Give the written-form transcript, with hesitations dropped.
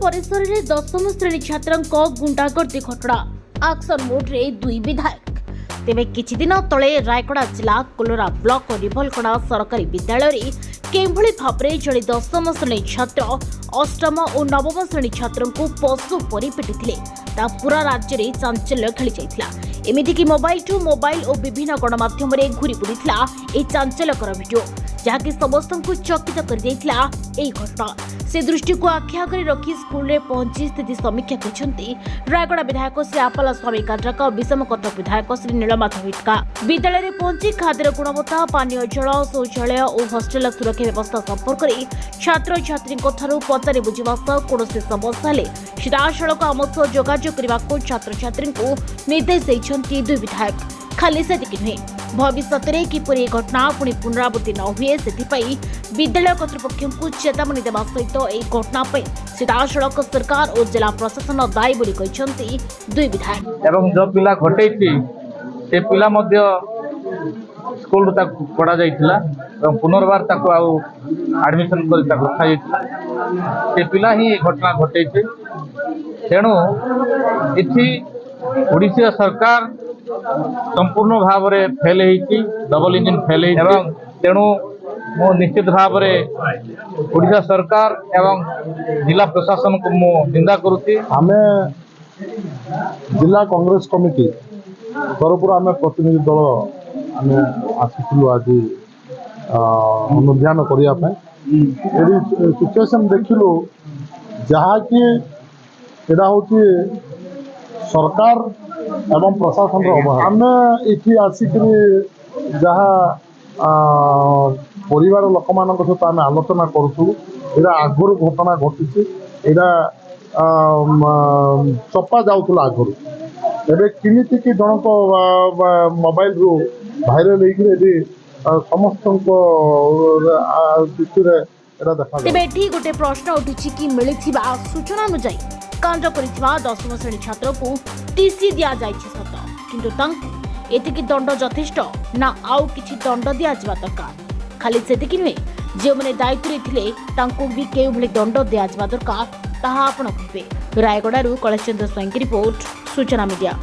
परिसर में दशम श्रेणी छात्र गुंडागर्दी घटना एक्शन मोड्रे दुई विधायक। तेबे किछि दिन तले रायगड़ा जिला कोलोरा ब्लॉक रिभलकड़ा सरकारी विद्यालय केभली भावरे जड़े दशम श्रेणी छात्र अष्टम और नवम श्रेणी छात्र को पशु परी पिटिथिले ता पूरा राज्य में चांचल्य खेली जाइथिला। एमितिकी मोबाइल टू मोबाइल और विभिन्न गणमाध्यम घूरी बुलूला यह चांचल्यकर भिडियो जहाँकि समस्त को चकित कर देइथिला एही घटना। से दृष्टि को आखि आगे रखी स्कूल में पहुंची स्थिति समीक्षा करछंती रायगड़ा विधायक श्री आपाला स्वामी काट्राक और विषमकटक विधायक श्री नीलमाधव हिटका। विद्यालय में पहुंची खाद्य गुणवत्ता, पानीय जल, शौचालय और हॉस्टेल सुरक्षा व्यवस्था संपर्क में छात्र छात्री पचारि बुझा सह कौन समस्या हेले सीधासख आम सह जोगाजोग करने को छात्र छात्री को निर्देश देइछंती दुई विधायक। खाली सेतिक नुहे भविष्य में किपरि घटना पुणी पुनरावृत्ति न हुए से विद्यालय कर्तृपक्ष को चेतावनी देवा सहित यह घटना सीधासख सरकार और जिला प्रशासन दायी बोली कहते दुई विधायक। एवं जो पिला घटेइछि से पिला मध्य स्कूल पढ़ा जाइथिला एवं पुनर्बार ताको आउ एडमिशन कर रखा जाइथिला से पिला ही घटना घटेइछि। तेणु इथि ओडिशा सरकार संपूर्ण भाव में फेल होती डबल इंजिन फेल एवं तेणु मु निश्चित भाव में ओडिशा सरकार एवं जिला प्रशासन को मु निंदा करुच्ची। आमे जिला कांग्रेस कमिटी तरफ आम प्रतिनिधि दल आम आसीलु आज अनुध्यान करने सिचुएशन देखिलु जहाँकि एटा हूँ सरकार एवं प्रशासन अभाव। आम ये आसिक जहाँ परिवार लोक मान सहित आम आलोचना करूँ यहाँ आगुरी घटना घटी चपा जाऊला आगुरी एवं किमिति कि जनक मोबाइल रु भाइराल होकर समस्त दृष्टि तेज गोटे प्रश्न उठी कि मिलता सूचना अनुसार कांड करिथिबा दशम श्रेणी छात्र को टीसी दिया जाइछि सत किंतु एतिकी दंड यथेष्ट ना आउ किछि दंड दिया जाबा दरकार। खाली सेतिकी नुहे जे माने दायित्व थिले तांको भी केउ भली दंड दिया जाबा दरकार ताहा आपण कहिबे। रायगड़ारू कलेश चंद्र स्वाईं की रिपोर्ट सूचना मीडिया।